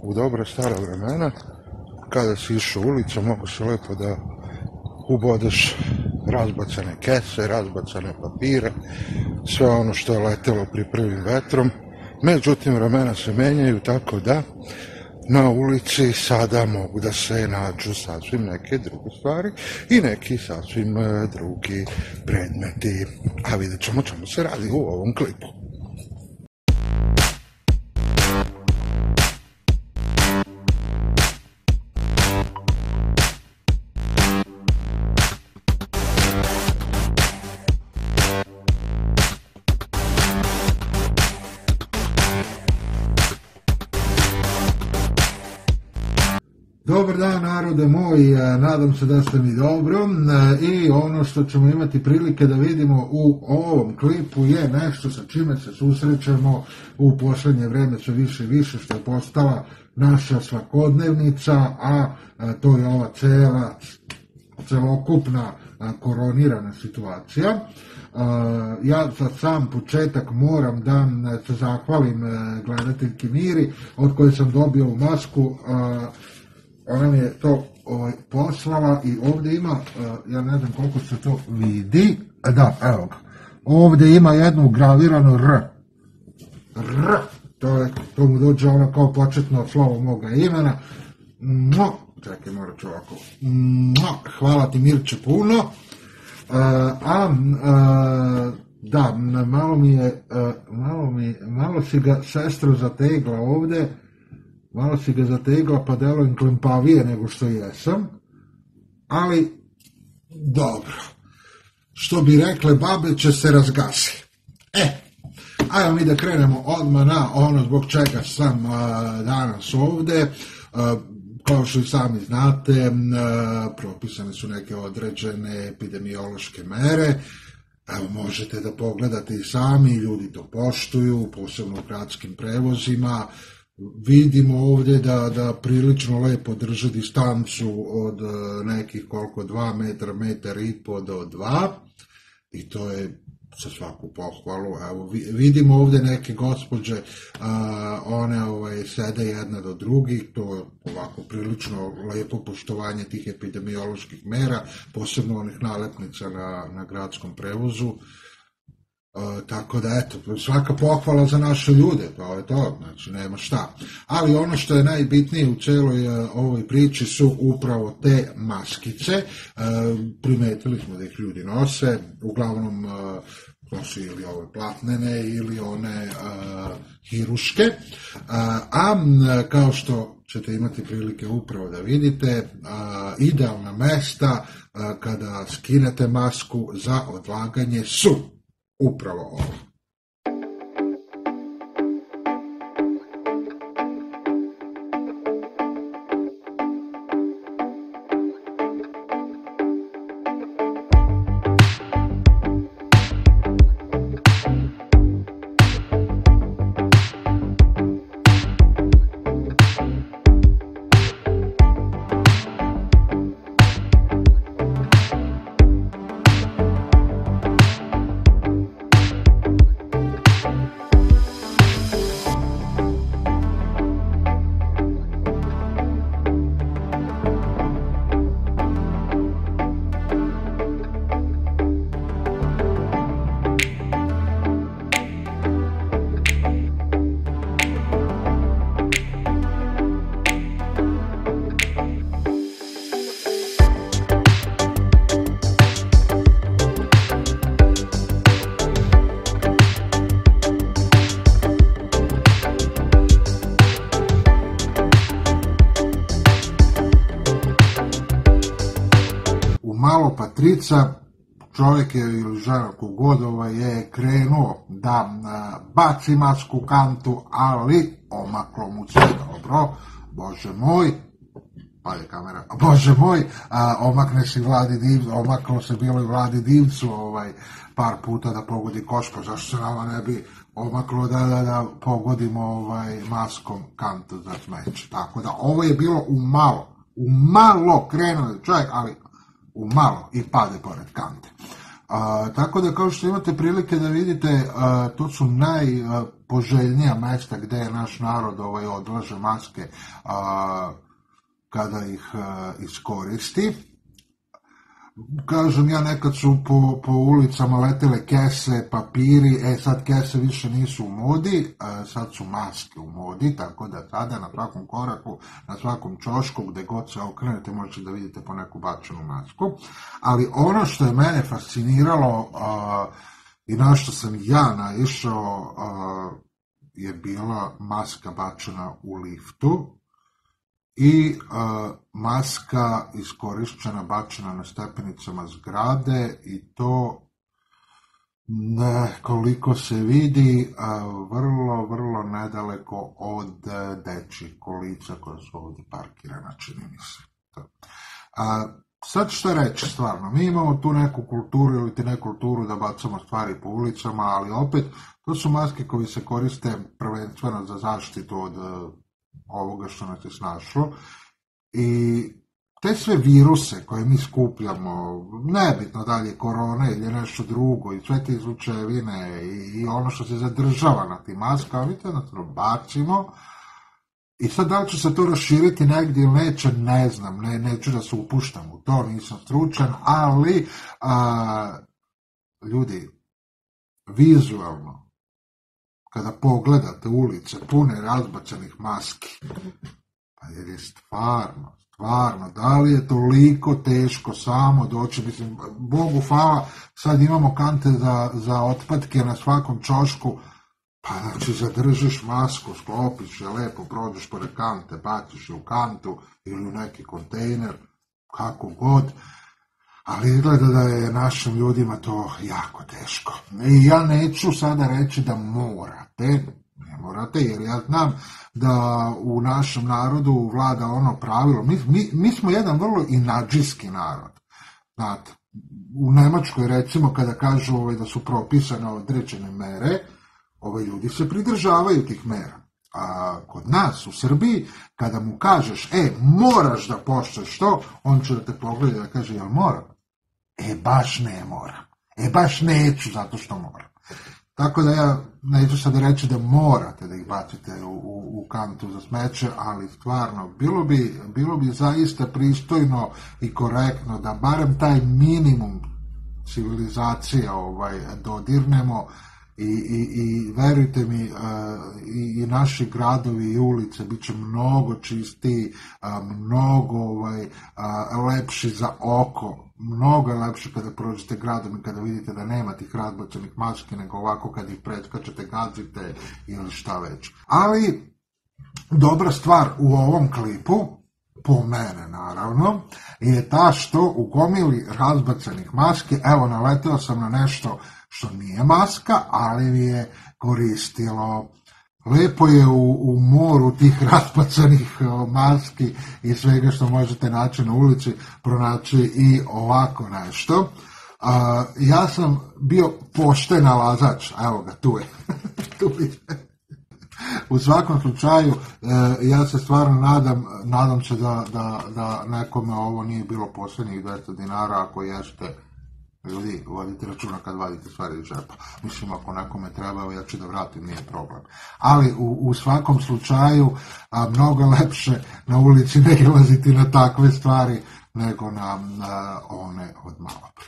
u dobra stara vremena, kada si išao ulicom, mogu se lepo da ubodeš razbacane kese, razbacane papire, sve ono što je letelo pri prvim vetrom. Međutim, vremena se menjaju, tako da na ulici sada mogu da se nađu sasvim neke druge stvari i neki sasvim drugi predmeti. A vidjet ćemo čemu se radi u ovom klipu. Dobar dan, narode moj, nadam se da ste mi dobro i ono što ćemo imati prilike da vidimo u ovom klipu je nešto sa čime se susrećemo u posljednje vreme sve više i više, što je postala naša svakodnevnica, a to je ova celokupna koronirana situacija. Ja za sam početak moram da se zahvalim gledateljki Miri, od koje sam dobio u masku. Ona mi je to poslala i ovdje ima, ja ne znam koliko se to vidi, da, evo ga, ovdje ima jednu graviranu R, to mu dođe ono kao početno slovo moga imena, čekaj, morat ću ovako, hvala ti Mirče puno, da, malo si ga sestro zategla ovdje, malo si ga zategla pa delujem klempavije nego što jesam, ali dobro. Što bi rekle babe, će se razgasi. Ajmo mi da krenemo odmah na ono zbog čega sam danas ovde. Kao što i sami znate, propisane su neke određene epidemiološke mere. Evo, možete da pogledate i sami, ljudi to poštuju, posebno u gradskim prevozima. Vidimo ovdje da prilično lepo drže distancu od nekih koliko 2 metra, metar i po do 2 i to je sa svaku pohvalu. Evo, vidimo ovdje neke gospođe, one sede jedna do drugih, to je ovako prilično lepo poštovanje tih epidemioloških mera, posebno onih nalepnica na gradskom prevozu. Tako da, eto, svaka pohvala za naše ljude, to je to, znači nema šta. Ali ono što je najbitnije u celoj ovoj priči su upravo te maskice. Primetili smo da ih ljudi nose, uglavnom nose ili ove platnene ili one hiruške, a kao što ćete imati prilike upravo da vidite, idealna mesta kada skinete masku za odlaganje su upravo ovo. Malo Patrica, čovjek je ili žena kogod je krenuo da baci masku u kantu, ali omaklo mu se dobro, bože moj, pa je kamera, bože moj, omaklo se bilo i Vladi Divcu par puta da pogodi koško, zašto se nama ne bi omaklo da pogodimo maskom kantu za smeće. Tako da ovo je bilo u malo krenuo čovjek, ali u malo i pade pored kante. Tako da kao što imate prilike da vidite, to su najpoželjnija mesta gde je naš narod odlaže maske kada ih iskoristi. Kažem ja, nekad su po ulicama letele kese, papiri, sad kese više nisu u modi, sad su maske u modi, tako da sada na svakom koraku, na svakom ćošku, gde god se okrenete, možete da vidite po neku bačenu masku. Ali ono što je mene fasciniralo i na što sam ja naišao je bila maska bačena u liftu i maska iskorišćena, bačena na stepenicama zgrade, i to koliko se vidi vrlo nedaleko od dečjih kolica koja su ovdje parkirana, čini mi se. Sad što reći, stvarno, mi imamo tu neku kulturu ili ti nekulturu da bacamo stvari po ulicama, ali opet to su maske koje se koriste prvenstveno za zaštitu od ovoga što nas je snašlo, i te sve viruse koje mi skupljamo, nebitno da li je korona ili nešto drugo, i sve te izlučevine i ono što se zadržava na tim maskama, mi to jednostavno bacimo. I sad da li će se to raširiti negdje ili neće, ne znam, neću da se upuštam u to, nisam stručan, ali ljudi, vizualno, kada pogledate ulice pune razbacanih maski, pa jer je stvarno, da li je toliko teško samo doći, mislim, Bogu hvala, sad imamo kante za otpadke na svakom ćošku, pa znači zadržiš masku, sklopiš je lepo, prođeš pored kante, baciš je u kantu ili u neki kontejner, kako god, ali izgleda da je našim ljudima to jako teško. I ja neću sada reći da ne morate, jer ja znam da u našem narodu vlada ono pravilo, mi smo jedan vrlo inadžijski narod, znate, u Nemačkoj recimo kada kažu da su propisane određene mere, ljudi se pridržavaju tih mera. A kod nas u Srbiji, kada mu kažeš, moraš da poštuješ to, on će da te pogleda da kaže, jel moram? Baš ne moram. Baš neću zato što moram. Tako da ja neću sad reći da morate da ih bacite u kantu za smeće, ali stvarno, bilo bi zaista pristojno i korektno da barem taj minimum civilizacije dodirnemo. I verujte mi, i naši gradovi i ulice bit će mnogo čistiji, mnogo lepši za oko, mnogo je lepši kada prođete gradom i kada vidite da nema tih razbačenih maski, nego ovako kad ih preskačete, gazite ili šta već. Ali dobra stvar u ovom klipu, po mene naravno, je ta što u gomili razbacanih maski, evo naleteo sam na nešto što nije maska, ali mi je koristilo. Lepo je u moru tih razbacanih maski i svega što možete naći na ulici pronaći i ovako nešto. Ja sam bio pošten nalazač, evo ga, tu je. U svakom slučaju, ja se stvarno nadam se da nekome ovo nije bilo posljednjih 200 dinara, ako jeste, ljudi, vodite računa kad vadite stvari iz džepa. Mislim, ako nekome treba, ja ću da vratim, nije problem. Ali u svakom slučaju, mnogo lepše na ulici ne ilaziti na takve stvari nego na one od malo pre.